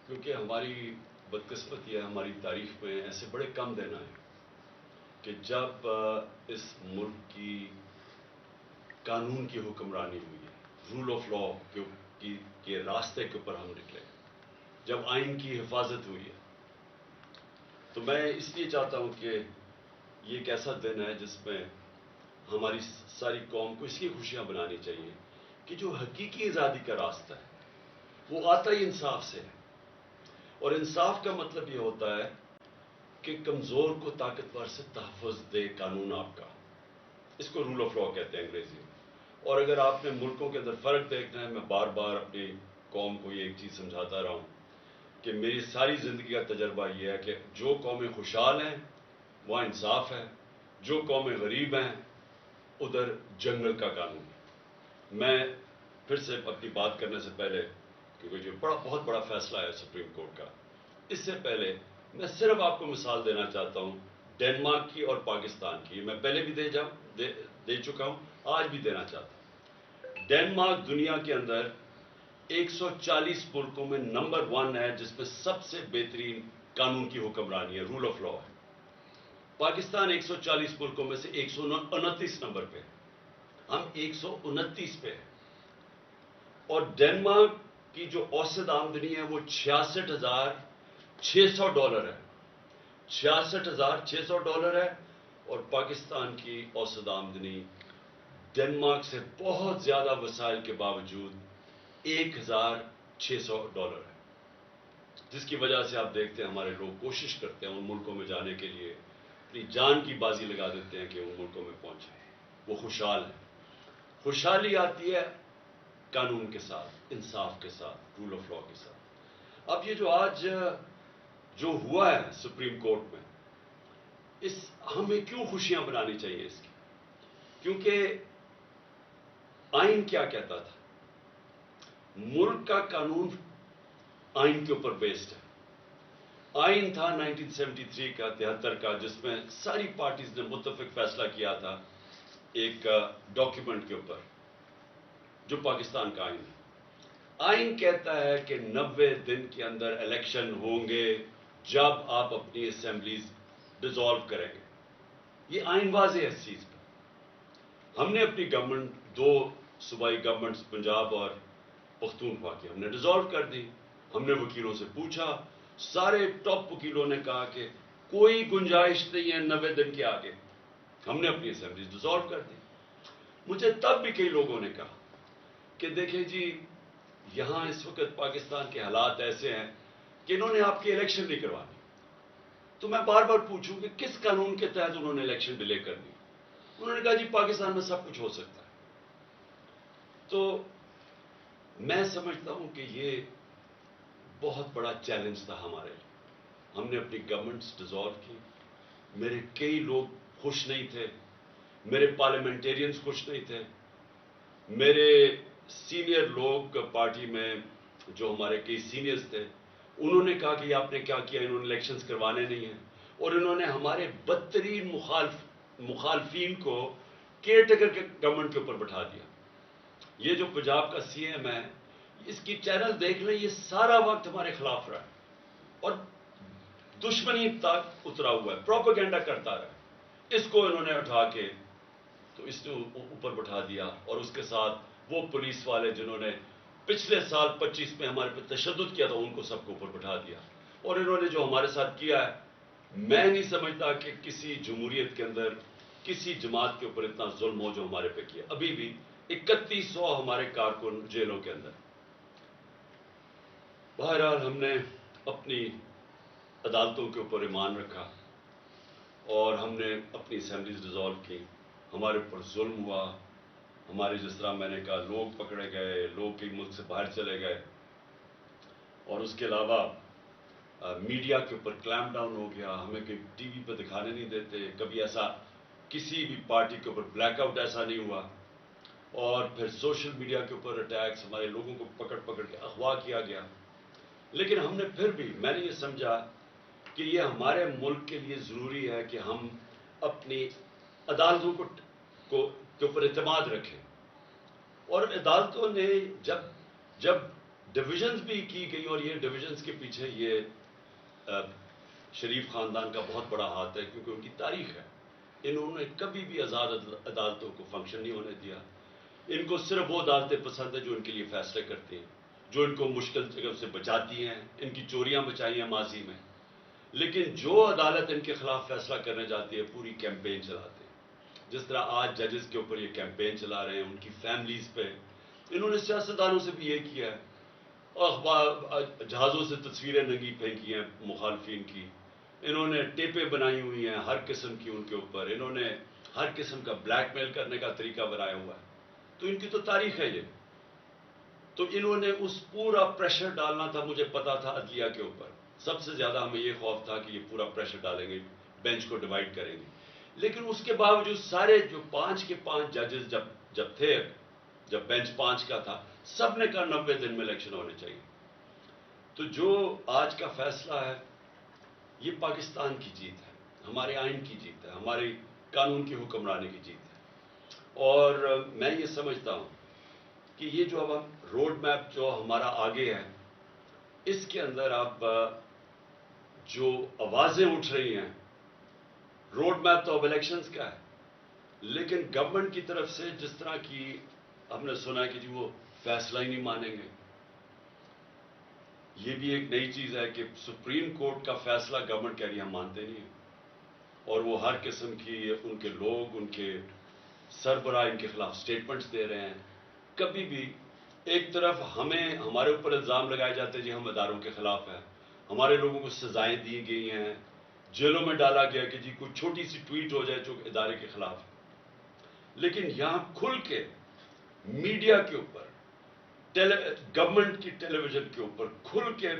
کیونکہ ہماری بدقسمتی ہے، ہماری تاریخ میں ایسے بڑے کم دن آئے کہ جب اس ملک کی قانون کی حکمرانی ہوئی ہے، رول آف لا کے راستے کے اوپر ہم نکلے، جب آئین کی حفاظت ہوئی ہے. تو میں اس لیے چاہتا ہوں کہ یہ ایک ایسا دن ہے جس میں ہماری ساری قوم کو اس لیے خوشیاں بنانی چاہیے کہ جو حقیقی آزادی کا راستہ ہے وہ آتا ہی انصاف سے ہے. اور انصاف کا مطلب یہ ہوتا ہے کہ کمزور کو طاقتور سے تحفظ دے قانون آپ کا. اس کو رول آف لا کہتے ہیں انگریزی میں. اور اگر آپ نے ملکوں کے اندر فرق دیکھنا ہے، میں بار بار اپنی قوم کو یہ ایک چیز سمجھاتا رہا ہوں کہ میری ساری زندگی کا تجربہ یہ ہے کہ جو قومیں خوشحال ہیں وہاں انصاف ہے، جو قومیں غریب ہیں ادھر جنگل کا قانون ہے. میں پھر سے اپنی بات کرنے سے پہلے، کیونکہ جو بہت بڑا فیصلہ ہے سپریم کورٹ کا، اس سے پہلے میں صرف آپ کو مثال دینا چاہتا ہوں ڈنمارک کی اور پاکستان کی. میں پہلے بھی دے چکا ہوں، آج بھی دینا چاہتا ہوں. ڈنمارک دنیا کے اندر 140 ملکوں میں نمبر 1 ہے جس میں سب سے بہترین قانون کی حکمرانی ہے، رول آف لا ہے. پاکستان 140 ملکوں میں سے 129 نمبر پہ، ہم 129 پہ ہیں. اور ڈنمارک کی جو اوسط آمدنی ہے وہ $66,600 ہے. $66,600 ہے. اور پاکستان کی اوسط آمدنی ڈنمارک سے بہت زیادہ وسائل کے باوجود $1,600 ہے. جس کی وجہ سے آپ دیکھتے ہیں ہمارے لوگ کوشش کرتے ہیں ان ملکوں میں جانے کے لیے، اپنی جان کی بازی لگا دیتے ہیں کہ ان ملکوں میں پہنچیں. وہ خوشحال ہیں. خوشحالی آتی ہے قانون کے ساتھ، انصاف کے ساتھ، رول آف لا کے ساتھ. اب یہ جو آج جو ہوا ہے سپریم کورٹ میں، ہمیں کیوں خوشیاں بنانی چاہیے اس کی؟ کیونکہ آئین کیا کہتا تھا؟ ملک کا قانون آئین کے اوپر بیسڈ ہے. آئین تھا 1973 کا، 73 کا، جس میں ساری پارٹیز نے متفق فیصلہ کیا تھا ایک ڈاکیومنٹ کے اوپر جو پاکستان کا آئین ہے. آئین کہتا ہے کہ 90 دن کے اندر الیکشن ہوں گے جب آپ اپنی اسمبلیز ڈیزالو کریں گے. یہ آئین واضح ہے اس چیز پہ. ہم نے اپنی گورنمنٹ، 2 صوبائی گورنمنٹس پنجاب اور پختونخوا کی ہم نے ڈیزالو کر دی. ہم نے وکیلوں سے پوچھا، سارے ٹاپ وکیلوں نے کہا کہ کوئی گنجائش نہیں ہے 90 دن کے آگے. ہم نے اپنی اسمبلیز ڈیزالو کر دی. مجھے تب بھی کئی لوگوں نے کہا کہ دیکھیں جی یہاں اس وقت پاکستان کے حالات ایسے ہیں کہ انہوں نے آپ کی الیکشن نہیں کروانی. تو میں بار بار پوچھوں کہ کس قانون کے تحت انہوں نے الیکشن ڈیلے کر دی؟ انہوں نے کہا جی پاکستان میں سب کچھ ہو سکتا ہے. تو میں سمجھتا ہوں کہ یہ بہت بڑا چیلنج تھا ہمارے لیے. ہم نے اپنی گورنمنٹس ڈیزالو کی. میرے کئی لوگ خوش نہیں تھے، میرے پارلیمنٹیرینز خوش نہیں تھے، میرے سینئر لوگ پارٹی میں جو ہمارے کئی سینئرز تھے انہوں نے کہا کہ آپ نے کیا کیا، انہوں نے الیکشنز کروانے نہیں ہیں. اور انہوں نے ہمارے بدترین مخالفین کو کیئر ٹیکر کے گورنمنٹ کے اوپر بٹھا دیا. یہ جو پنجاب کا سی ایم ہے، اس کی چینل دیکھ لیں، یہ سارا وقت ہمارے خلاف رہا ہے اور دشمنی تک اترا ہوا ہے، پروپیگنڈا کرتا رہا. اس کو انہوں نے اٹھا کے تو اس نے اوپر بٹھا دیا. اور اس کے ساتھ وہ پولیس والے جنہوں نے پچھلے سال 25 میں ہمارے پہ تشدد کیا تھا ان کو سب کو اوپر بٹھا دیا. اور انہوں نے جو ہمارے ساتھ کیا ہے، میں نہیں سمجھتا کہ کسی جمہوریت کے اندر کسی جماعت کے اوپر اتنا ظلم ہو جو ہمارے پہ کیا. ابھی بھی 3100 ہمارے کارکن جیلوں کے اندر. بہرحال ہم نے اپنی عدالتوں کے اوپر ایمان رکھا اور ہم نے اپنی اسمبلیز ڈیزالو کی. ہمارے اوپر ظلم ہوا، ہمارے جس طرح میں نے کہا لوگ پکڑے گئے، لوگ کئی ملک سے باہر چلے گئے. اور اس کے علاوہ میڈیا کے اوپر کلیمپ ڈاؤن ہو گیا. ہمیں کہ ٹی وی پہ دکھانے نہیں دیتے. کبھی ایسا کسی بھی پارٹی کے اوپر بلیک آؤٹ ایسا نہیں ہوا. اور پھر سوشل میڈیا کے اوپر اٹیکس، ہمارے لوگوں کو پکڑ پکڑ کے اغوا کیا گیا. لیکن ہم نے پھر بھی، میں نے یہ سمجھا کہ یہ ہمارے ملک کے لیے ضروری ہے کہ ہم اپنی عدالتوں کے اوپر اعتماد رکھیں. اور عدالتوں نے جب ڈویژنز بھی کی گئی اور یہ ڈویژنز کے پیچھے یہ شریف خاندان کا بہت بڑا ہاتھ ہے، کیونکہ ان کی تاریخ ہے. انہوں نے کبھی بھی آزاد عدالتوں کو فنکشن نہیں ہونے دیا. ان کو صرف وہ عدالتیں پسند ہیں جو ان کے لیے فیصلے کرتی ہیں، جو ان کو مشکل جگہ سے بچاتی ہیں. ان کی چوریاں بچائی ہیں ماضی میں، لیکن جو عدالت ان کے خلاف فیصلہ کرنے جاتی ہے پوری کیمپین چلاتے ہیں. جس طرح آج ججز کے اوپر یہ کیمپین چلا رہے ہیں، ان کی فیملیز پہ. انہوں نے سیاستدانوں سے بھی یہ کیا ہے، جہازوں سے تصویریں ننگی پھینکی ہیں مخالفین کی. انہوں نے ٹیپیں بنائی ہوئی ہیں ہر قسم کی ان کے اوپر. انہوں نے ہر قسم کا بلیک میل کرنے کا طریقہ بنایا ہوا ہے. تو ان کی تو تاریخ ہے یہ. تو انہوں نے اس پورا پریشر ڈالنا تھا، مجھے پتا تھا عدلیہ کے اوپر. سب سے زیادہ ہمیں یہ خوف تھا کہ یہ پورا پریشر ڈالیں گے، بینچ کو ڈیوائڈ کریں گے. لیکن اس کے باوجود سارے جو 5 کے 5 ججز جب تھے، جب بینچ 5 کا تھا، سب نے کہا 90 دن میں الیکشن ہونے چاہیے. تو جو آج کا فیصلہ ہے یہ پاکستان کی جیت ہے، ہمارے آئین کی جیت ہے، ہمارے قانون کی حکمرانی کی جیت ہے. اور میں یہ سمجھتا ہوں کہ یہ جو اب ہم روڈ میپ جو ہمارا آگے ہے، اس کے اندر اب جو آوازیں اٹھ رہی ہیں، روڈ میپ تو اب الیکشنز کا ہے، لیکن گورنمنٹ کی طرف سے جس طرح کی ہم نے سنا ہے کہ جی وہ فیصلہ ہی نہیں مانیں گے. یہ بھی ایک نئی چیز ہے کہ سپریم کورٹ کا فیصلہ گورنمنٹ کہہ رہی ہے ہم مانتے نہیں ہیں. اور وہ ہر قسم کی ان کے لوگ، ان کے سربراہ ان کے خلاف سٹیٹمنٹس دے رہے ہیں. کبھی بھی ایک طرف ہمارے اوپر الزام لگائے جاتے ہیں جی ہم اداروں کے خلاف ہیں، ہمارے لوگوں کو سزائیں دی گئی ہیں، جیلوں میں ڈالا گیا کہ جی کوئی چھوٹی سی ٹویٹ ہو جائے جو ادارے کے خلاف ہے. لیکن یہاں کھل کے میڈیا کے اوپر، گورنمنٹ کی ٹیلی ویژن کے اوپر کھل کے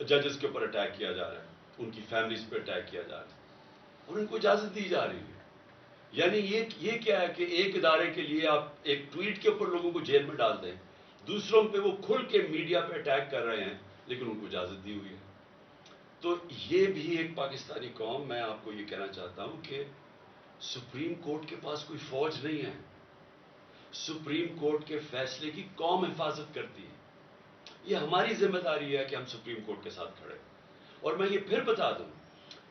ججز کے اوپر اٹیک کیا جا رہا ہے، ان کی فیملیز پہ اٹیک کیا جا رہا ہے، اور ان کو اجازت دی جا رہی ہے. یعنی یہ کیا ہے کہ ایک ادارے کے لیے آپ ایک ٹویٹ کے اوپر لوگوں کو جیل میں ڈال دیں، دوسروں پہ وہ کھل کے میڈیا پہ اٹیک کر رہے ہیں، لیکن ان کو اجازت دی ہوئی ہے. تو یہ بھی ایک پاکستانی قوم، میں آپ کو یہ کہنا چاہتا ہوں کہ سپریم کورٹ کے پاس کوئی فوج نہیں ہے. سپریم کورٹ کے فیصلے کی قوم حفاظت کرتی ہے. یہ ہماری ذمہ داری ہے کہ ہم سپریم کورٹ کے ساتھ کھڑے. اور میں یہ پھر بتا دوں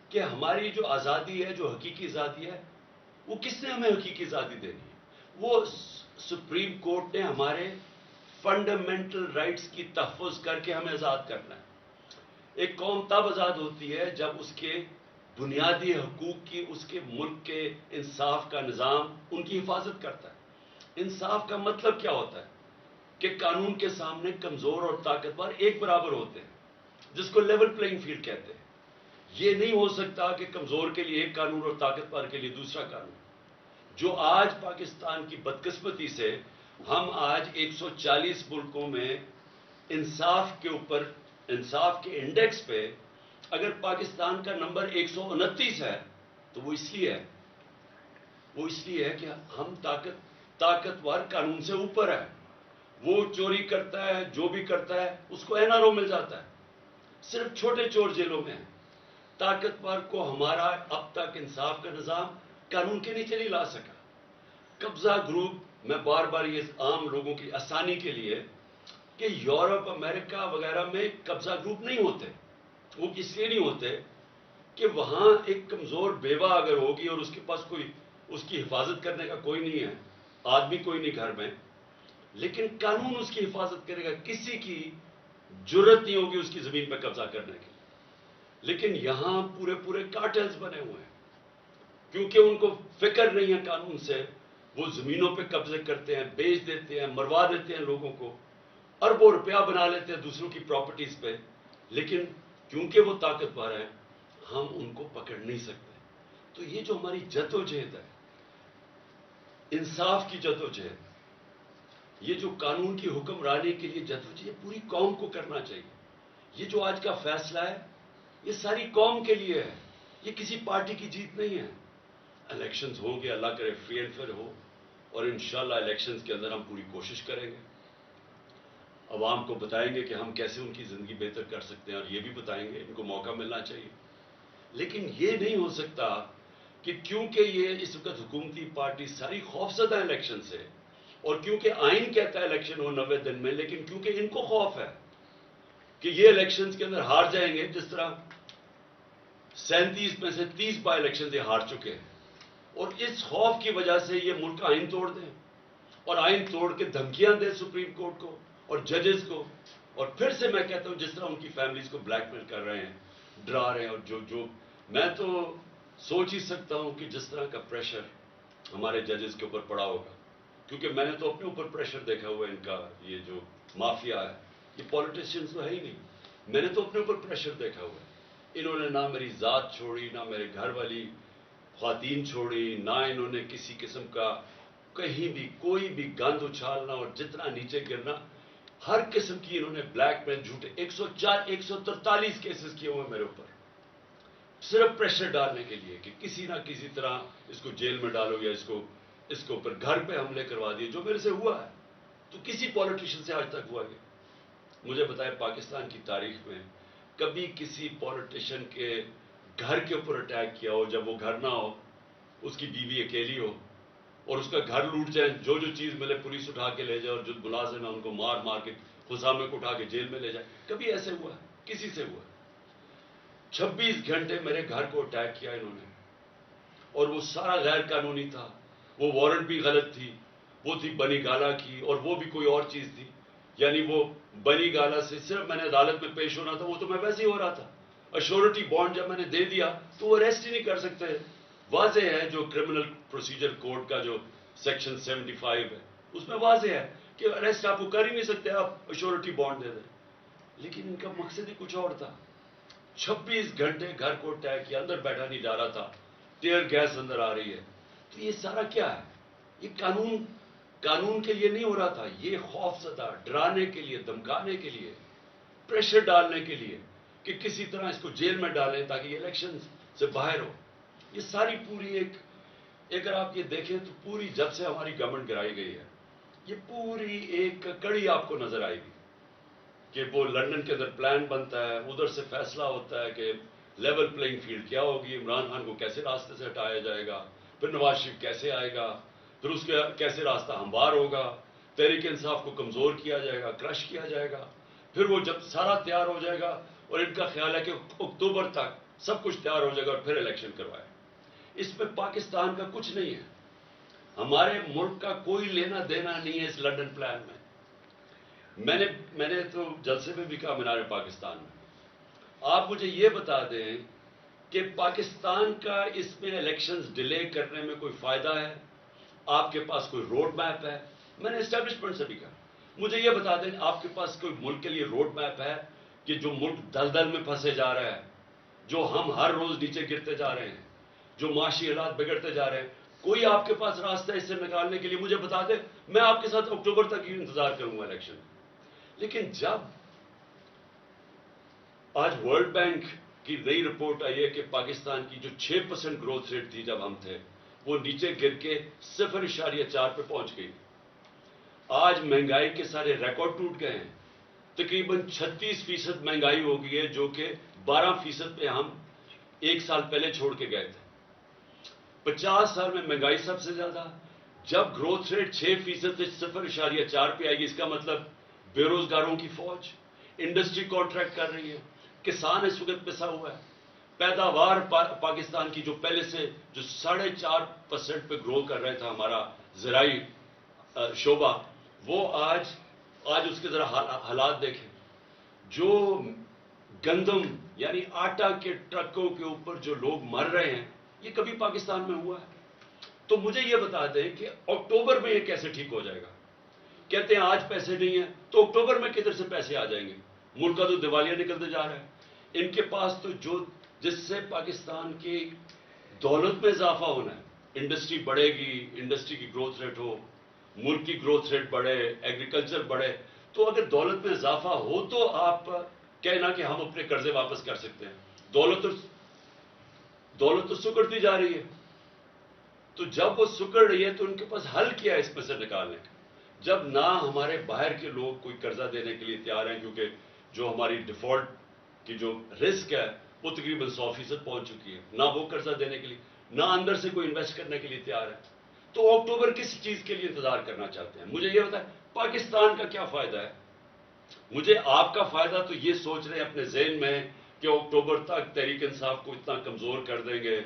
کہ ہماری جو آزادی ہے، جو حقیقی آزادی ہے، وہ کس نے ہمیں حقیقی آزادی دینی ہے؟ وہ سپریم کورٹ نے ہمارے فنڈامنٹل رائٹس کی تحفظ کر کے ہمیں آزاد کرنا ہے. ایک قوم تب آزاد ہوتی ہے جب اس کے بنیادی حقوق کی، اس کے ملک کے انصاف کا نظام ان کی حفاظت کرتا ہے. انصاف کا مطلب کیا ہوتا ہے؟ کہ قانون کے سامنے کمزور اور طاقتور ایک برابر ہوتے ہیں، جس کو لیول پلینگ فیلڈ کہتے ہیں. یہ نہیں ہو سکتا کہ کمزور کے لیے ایک قانون اور طاقتور کے لیے دوسرا قانون. جو آج پاکستان کی بدقسمتی سے ہم آج 140 ملکوں میں انصاف کے اوپر، انصاف کے انڈیکس پہ اگر پاکستان کا نمبر 129 ہے تو وہ اس لیے ہے کہ ہم طاقتور قانون سے اوپر ہے. وہ چوری کرتا ہے، جو بھی کرتا ہے اس کو این آر او مل جاتا ہے. صرف چھوٹے چور جیلوں میں ہیں. طاقتور کو ہمارا اب تک انصاف کا نظام قانون کے نیچے نہیں لا سکا. قبضہ گروپ، میں بار بار یہ عام لوگوں کی آسانی کے لیے کہ یورپ، امریکہ وغیرہ میں قبضہ گروپ نہیں ہوتے. وہ اس لیے نہیں ہوتے کہ وہاں ایک کمزور بیوہ اگر ہوگی اور اس کے پاس کوئی اس کی حفاظت کرنے کا کوئی نہیں ہے، آدمی کوئی نہیں گھر میں، لیکن قانون اس کی حفاظت کرے گا. کسی کی جرت نہیں ہوگی اس کی زمین پہ قبضہ کرنے کی. لیکن یہاں پورے کارٹلز بنے ہوئے ہیں، کیونکہ ان کو فکر نہیں ہے قانون سے. وہ زمینوں پہ قبضے کرتے ہیں، بیچ دیتے ہیں، مروا دیتے ہیں لوگوں کو، اربوں روپیہ بنا لیتے ہیں دوسروں کی پراپرٹیز پہ. لیکن کیونکہ وہ طاقتور ہیں ہم ان کو پکڑ نہیں سکتے. تو یہ جو ہماری جدوجہد ہے، انصاف کی جدوجہد، یہ جو قانون کی حکمرانی کے لیے جدوجہد پوری قوم کو کرنا چاہیے. یہ جو آج کا فیصلہ ہے یہ ساری قوم کے لیے ہے، یہ کسی پارٹی کی جیت نہیں ہے. الیکشنز ہوں گے، اللہ کرے فری اینڈ فیئر ہو، اور انشاءاللہ الیکشنز کے اندر ہم پوری کوشش کریں گے. عوام کو بتائیں گے کہ ہم کیسے ان کی زندگی بہتر کر سکتے ہیں، اور یہ بھی بتائیں گے ان کو موقع ملنا چاہیے. لیکن یہ نہیں ہو سکتا کہ کیونکہ یہ اس وقت حکومتی پارٹی ساری خوفزدہ الیکشن سے، اور کیونکہ آئین کہتا ہے الیکشن ہو 90 دن میں، لیکن کیونکہ ان کو خوف ہے کہ یہ الیکشنز کے اندر ہار جائیں گے، جس طرح 37 میں سے 30 بائی الیکشن یہ ہار چکے ہیں، اور اس خوف کی وجہ سے یہ ملک آئین توڑ دیں اور آئین توڑ کے دھمکیاں دیں سپریم کورٹ کو اور ججز کو، اور پھر سے میں کہتا ہوں جس طرح ان کی فیملیز کو بلیک میل کر رہے ہیں، ڈرا رہے ہیں، اور جو میں تو سوچ ہی سکتا ہوں کہ جس طرح کا پریشر ہمارے ججز کے اوپر پڑا ہوگا، کیونکہ میں نے تو اپنے اوپر پریشر دیکھا ہوا ہے، ان کا یہ جو مافیا ہے، یہ پولیٹیشینز تو ہے ہی نہیں، میں نے تو اپنے اوپر پریشر دیکھا ہوا ہے، انہوں نے نہ میری ذات چھوڑی، نہ میرے گھر والی خواتین چھوڑی، نہ انہوں نے کسی قسم کا کہیں بھی کوئی بھی گند اچھالنا اور جتنا نیچے گرنا، ہر قسم کی انہوں نے بلیک میل، جھوٹے 143 کیسز کیے ہوئے میرے اوپر، صرف پریشر ڈالنے کے لیے کہ کسی نہ کسی طرح اس کو جیل میں ڈالو یا اس کے اوپر گھر پہ حملے کروا دیے، جو میرے سے ہوا ہے تو کسی پولیٹیشین سے آج تک ہوا گیا؟ مجھے بتائے پاکستان کی تاریخ میں کبھی کسی پولیٹیشین کے گھر کے اوپر اٹیک کیا ہو جب وہ گھر نہ ہو، اس کی بیوی اکیلی ہو اور اس کا گھر لوٹ جائے، جو چیز ملے پولیس اٹھا کے لے جائے اور جو ملازم ہیں ان کو مار مار کے خسامے کو اٹھا کے جیل میں لے جائے؟ کبھی ایسے ہوا ہے؟ کسی سے ہوا؟ 26 گھنٹے میرے گھر کو اٹیک کیا انہوں نے، اور وہ سارا غیر قانونی تھا، وہ وارنٹ بھی غلط تھی، وہ تھی بنی گالا کی، اور وہ بھی کوئی اور چیز تھی، یعنی وہ بنی گالا سے صرف میں نے عدالت میں پیش ہونا تھا، وہ تو میں ویسے ہی ہو رہا تھا، ایشورٹی بانڈ جب میں نے دے دیا تو وہ اریسٹ ہی نہیں کر سکتے، واضح ہے جو کرمنل پروسیجر کوڈ کا جو سیکشن 75 ہے اس میں واضح ہے کہ اریسٹ آپ کو کر ہی نہیں سکتے، آپ ایشورٹی بانڈ دے دیں، لیکن ان کا مقصد ہی کچھ اور تھا۔ 26 گھنٹے گھر کو اٹیک کیا، اندر بیٹھا نہیں جا رہا تھا، ٹیئر گیس اندر آ رہی ہے، تو یہ سارا کیا ہے؟ یہ قانون کے لیے نہیں ہو رہا تھا، یہ خوف زدہ، ڈرانے کے لیے، دھمکانے کے لیے، پریشر ڈالنے کے لیے کہ کسی طرح اس کو جیل میں ڈالیں تاکہ یہ الیکشن سے باہر ہو۔ یہ ساری پوری اگر آپ یہ دیکھیں تو پوری جب سے ہماری گورنمنٹ گرائی گئی ہے، یہ پوری ایک کڑی آپ کو نظر آئے گی کہ وہ لندن کے اندر پلان بنتا ہے، ادھر سے فیصلہ ہوتا ہے کہ لیول پلینگ فیلڈ کیا ہوگی، عمران خان کو کیسے راستے سے ہٹایا جائے گا، پھر نواز شریف کیسے آئے گا، پھر اس کے کیسے راستہ ہموار ہوگا، تحریک انصاف کو کمزور کیا جائے گا، کرش کیا جائے گا، پھر وہ جب سارا تیار ہو جائے گا اور ان کا خیال ہے کہ اکتوبر تک سب کچھ تیار ہو جائے گا اور پھر الیکشن کروائے۔ اس میں پاکستان کا کچھ نہیں ہے، ہمارے ملک کا کوئی لینا دینا نہیں ہے اس لنڈن پلان میں۔ میں نے تو جلسے میں بھی کہا مینار پاکستان میں، آپ مجھے یہ بتا دیں کہ پاکستان کا اس میں الیکشنز ڈیلے کرنے میں کوئی فائدہ ہے؟ آپ کے پاس کوئی روڈ میپ ہے؟ میں نے اسٹیبلشمنٹ سے بھی کہا، مجھے یہ بتا دیں آپ کے پاس کوئی ملک کے لیے روڈ میپ ہے کہ جو ملک دلدل میں پھنسے جا رہا ہے، جو ہم ہر روز نیچے گرتے جا رہے ہیں، جو معاشی حالات بگڑتے جا رہے ہیں، کوئی آپ کے پاس راستہ اس سے نکالنے کے لیے مجھے بتا دیں، میں آپ کے ساتھ اکتوبر تک ہی انتظار کروں گا الیکشن۔ لیکن جب آج ورلڈ بینک کی نئی رپورٹ آئی ہے کہ پاکستان کی جو 6% گروتھ ریٹ تھی جب ہم تھے، وہ نیچے گر کے 0.4 پہ پہنچ گئی، آج مہنگائی کے سارے ریکارڈ ٹوٹ گئے ہیں، تقریباً 36% مہنگائی ہو گئی ہے، جو کہ 12% پہ ہم ایک سال پہلے چھوڑ کے گئے تھے۔ 50 سال میں مہنگائی سب سے زیادہ، جب گروتھ ریٹ 6% سے 0.4 پہ آئے گی، اس کا مطلب بے روزگاروں کی فوج، انڈسٹری کانٹریکٹ کر رہی ہے، کسان اس وقت پسا ہوا ہے، پیداوار پاکستان کی جو پہلے سے جو 4.5% پہ گرو کر رہا تھا ہمارا زرعی شعبہ، وہ آج اس کے ذرا حالات دیکھیں، جو گندم یعنی آٹا کے ٹرکوں کے اوپر جو لوگ مر رہے ہیں، یہ کبھی پاکستان میں ہوا ہے؟ تو مجھے یہ بتا دیں کہ اکتوبر میں یہ کیسے ٹھیک ہو جائے گا؟ کہتے ہیں آج پیسے نہیں ہیں، تو اکتوبر میں کدھر سے پیسے آ جائیں گے؟ ملک کا تو دیوالیہ نکلتے جا رہا ہے، ان کے پاس تو جس سے پاکستان کی دولت میں اضافہ ہونا ہے، انڈسٹری بڑھے گی، انڈسٹری کی گروتھ ریٹ ہو، ملک کی گروتھ ریٹ بڑھے، ایگریکلچر بڑھے، تو اگر دولت میں اضافہ ہو تو آپ کہنا کہ ہم اپنے قرضے واپس کر سکتے ہیں، دولت تو سکڑتی جا رہی ہے، تو جب وہ سکڑ رہی ہے تو ان کے پاس حل کیا ہے اس میں سے نکالنے کا؟ جب نہ ہمارے باہر کے لوگ کوئی قرضہ دینے کے لیے تیار ہیں، کیونکہ جو ہماری ڈیفالٹ کی جو رسک ہے وہ تقریباً 100% پہنچ چکی ہے، نہ وہ قرضہ دینے کے لیے، نہ اندر سے کوئی انویسٹ کرنے کے لیے تیار ہے، تو اکتوبر کس چیز کے لیے انتظار کرنا چاہتے ہیں؟ مجھے یہ بتائیں، پاکستان کا کیا فائدہ ہے؟ مجھے آپ کا فائدہ تو یہ سوچ رہے ہیں اپنے ذہن میں کہ اکتوبر تک تحریک انصاف کو اتنا کمزور کر دیں گے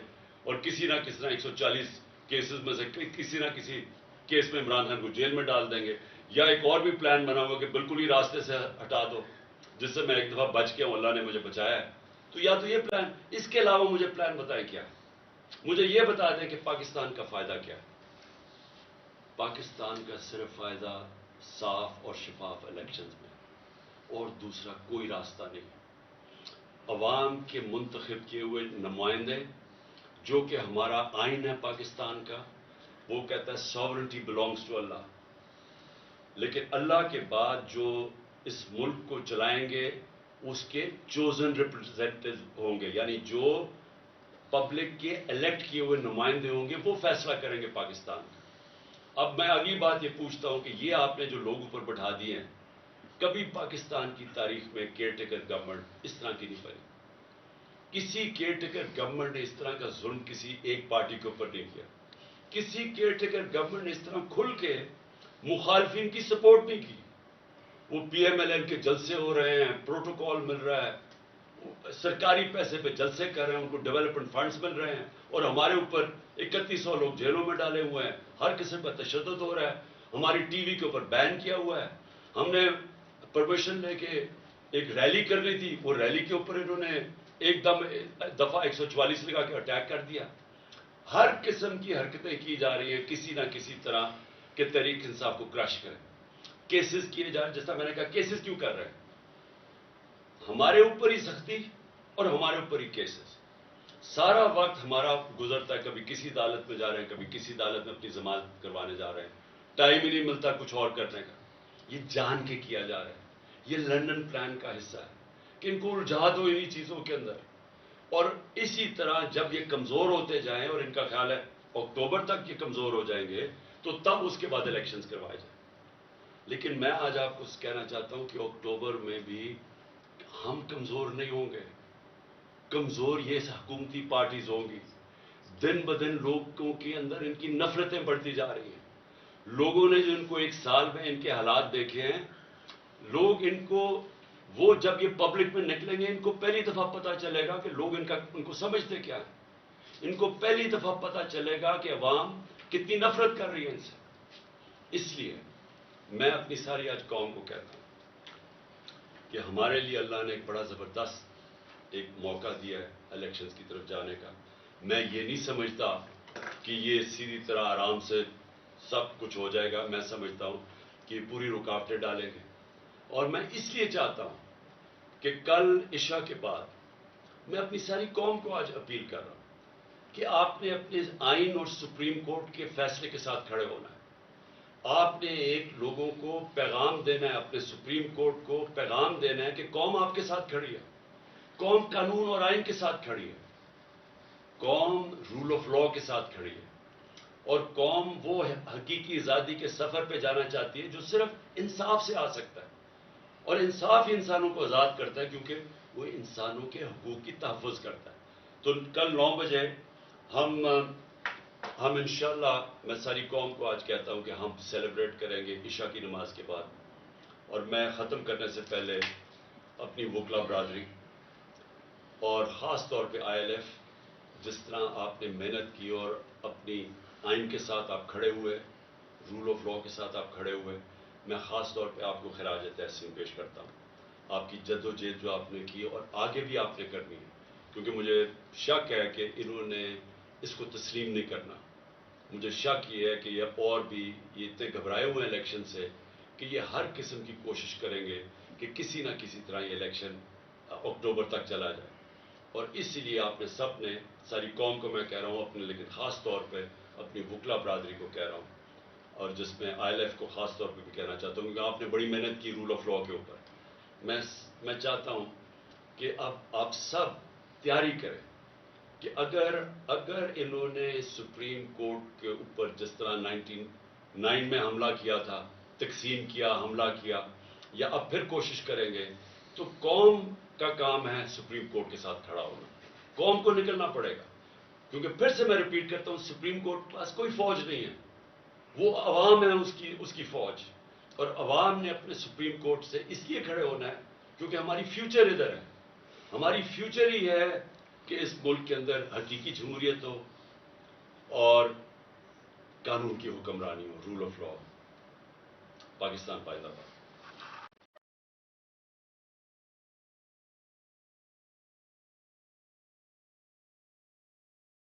اور کسی نہ کسی طرح 140 کیسز میں سے کسی نہ کسی کیس میں عمران خان کو جیل میں ڈال دیں گے، یا ایک اور بھی پلان بنا ہوا کہ بالکل ہی راستے سے ہٹا دو، جس سے میں ایک دفعہ بچ گیا ہوں، اللہ نے مجھے بچایا ہے۔ تو یا تو یہ پلان، اس کے علاوہ مجھے پلان بتائیں کیا؟ مجھے یہ بتا دیں کہ پاکستان کا فائدہ کیا ہے؟ پاکستان کا صرف فائدہ صاف اور شفاف الیکشنز میں، اور دوسرا کوئی راستہ نہیں۔ عوام کے منتخب کیے ہوئے نمائندے، جو کہ ہمارا آئین ہے پاکستان کا، وہ کہتا ہے ساورنٹی بلانگس ٹو اللہ، لیکن اللہ کے بعد جو اس ملک کو چلائیں گے اس کے چوزن ریپرزینٹیو ہوں گے، یعنی جو پبلک کے الیکٹ کیے ہوئے نمائندے ہوں گے، وہ فیصلہ کریں گے پاکستان کا۔ اب میں اگلی بات یہ پوچھتا ہوں کہ یہ آپ نے جو لوگ اوپر بٹھا دیے ہیں، کبھی پاکستان کی تاریخ میں کیئر ٹیکر گورنمنٹ اس طرح کی نہیں بنی۔ کسی کیئر ٹیکر گورنمنٹ نے اس طرح کا ظلم کسی ایک پارٹی کے اوپر نہیں کیا۔ کسی کیئر ٹیکر گورنمنٹ نے اس طرح کھل کے مخالفین کی سپورٹ نہیں کی۔ وہ پی ایم ایل این کے جلسے ہو رہے ہیں، پروٹوکول مل رہا ہے، سرکاری پیسے پہ جلسے کر رہے ہیں، ان کو ڈیولپمنٹ فنڈز مل رہے ہیں، اور ہمارے اوپر 3100 لوگ جیلوں میں ڈالے ہوئے ہیں، ہر قسم کا تشدد ہو رہا ہے، ہماری ٹی وی کے اوپر بین کیا ہوا ہے۔ ہم نے پرمیشن لے کے ایک ریلی کرنی تھی، وہ ریلی کے اوپر انہوں نے ایک دفعہ 144 لگا کے اٹیک کر دیا۔ ہر قسم کی حرکتیں کی جا رہی ہیں کسی نہ کسی طرح کہ تحریک انصاف کو کرش کریں۔ کیسز کیے جا رہے ہیں، جیسا میں نے کہا کیسز کیوں کر رہے ہیں؟ ہمارے اوپر ہی سختی اور ہمارے اوپر ہی کیسز، سارا وقت ہمارا گزرتا ہے، کبھی کسی عدالت میں جا رہے ہیں، کبھی کسی عدالت میں اپنی ضمانت کروانے جا رہے ہیں، ٹائم ہی نہیں ملتا کچھ اور کرنے کا۔ یہ جان کے کیا جا رہا ہے، یہ لندن پلان کا حصہ ہے کہ ان کو الجھا دو انہی چیزوں کے اندر، اور اسی طرح جب یہ کمزور ہوتے جائیں، اور ان کا خیال ہے اکتوبر تک یہ کمزور ہو جائیں گے تو تب اس کے بعد الیکشنز کروائے جائیں۔ لیکن میں آج آپ کو کہنا چاہتا ہوں کہ اکتوبر میں بھی ہم کمزور نہیں ہوں گے، کمزور یہ حکومتی پارٹیز ہوں گی۔ دن بدن لوگوں کے اندر ان کی نفرتیں بڑھتی جا رہی ہیں۔ لوگوں نے جو ان کو ایک سال میں ان کے حالات دیکھے ہیں، لوگ ان کو، وہ جب یہ پبلک میں نکلیں گے ان کو پہلی دفعہ پتا چلے گا کہ لوگ ان کو سمجھتے کیا ہیں۔ ان کو پہلی دفعہ پتا چلے گا کہ عوام کتنی نفرت کر رہی ہے ان سے۔ اس لیے میں اپنی ساری آج قوم کو کہتا ہوں کہ ہمارے لیے اللہ نے ایک بڑا زبردست ایک موقع دیا ہے الیکشنز کی طرف جانے کا۔ میں یہ نہیں سمجھتا کہ یہ سیدھی طرح آرام سے سب کچھ ہو جائے گا، میں سمجھتا ہوں کہ پوری رکاوٹیں ڈالیں گے، اور میں اس لیے چاہتا ہوں کہ کل عشاء کے بعد میں اپنی ساری قوم کو آج اپیل کر رہا ہوں کہ آپ نے اپنے آئین اور سپریم کورٹ کے فیصلے کے ساتھ کھڑے ہونا ہے۔ آپ نے ایک لوگوں کو پیغام دینا ہے، اپنے سپریم کورٹ کو پیغام دینا ہے کہ قوم آپ کے ساتھ کھڑی ہے، قوم قانون اور آئین کے ساتھ کھڑی ہے، قوم رول آف لا کے ساتھ کھڑی ہے، اور قوم وہ حقیقی آزادی کے سفر پہ جانا چاہتی ہے جو صرف انصاف سے آ سکتا ہے، اور انصاف ہی انسانوں کو آزاد کرتا ہے، کیونکہ وہ انسانوں کے حقوق کی تحفظ کرتا ہے۔ تو کل 9 بجے ہم انشاءاللہ، میں ساری قوم کو آج کہتا ہوں کہ ہم سیلیبریٹ کریں گے عشاء کی نماز کے بعد۔ اور میں ختم کرنے سے پہلے اپنی وکلا برادری اور خاص طور پہ آئی ایل ایف، جس طرح آپ نے محنت کی اور اپنی آئین کے ساتھ آپ کھڑے ہوئے، رول آف لا کے ساتھ آپ کھڑے ہوئے، میں خاص طور پہ آپ کو خراج تحسین پیش کرتا ہوں۔ آپ کی جد و جہد جو آپ نے کی اور آگے بھی آپ نے کرنی ہے، کیونکہ مجھے شک ہے کہ انہوں نے اس کو تسلیم نہیں کرنا۔ مجھے شک یہ ہے کہ یہ اور بھی یہ اتنے گھبرائے ہوئے ہیں الیکشن سے کہ یہ ہر قسم کی کوشش کریں گے کہ کسی نہ کسی طرح یہ الیکشن اکتوبر تک چلا جائے۔ اور اسی لیے آپ نے سب نے، ساری قوم کو میں کہہ رہا ہوں اپنے، لیکن خاص طور پہ اپنی وکلا برادری کو کہہ رہا ہوں، اور جس میں آئی ایل ایف کو خاص طور پہ بھی کہنا چاہتا ہوں، کیونکہ آپ نے بڑی محنت کی رول آف لا کے اوپر۔ میں چاہتا ہوں کہ اب آپ سب تیاری کریں کہ اگر انہوں نے سپریم کورٹ کے اوپر جس طرح 99 میں حملہ کیا تھا، تقسیم کیا، حملہ کیا، یا اب پھر کوشش کریں گے، تو قوم کا کام ہے سپریم کورٹ کے ساتھ کھڑا ہونا۔ قوم کو نکلنا پڑے گا، کیونکہ پھر سے میں ریپیٹ کرتا ہوں، سپریم کورٹ کے پاس کوئی فوج نہیں ہے، وہ عوام ہے اس کی فوج، اور عوام نے اپنے سپریم کورٹ سے اس لیے کھڑے ہونا ہے کیونکہ ہماری فیوچر ادھر ہے. ہماری فیوچر ہی ہے کہ اس ملک کے اندر حقیقی جمہوریت ہو اور قانون کی حکمرانی ہو، رول آف لا. پاکستان پائیدار.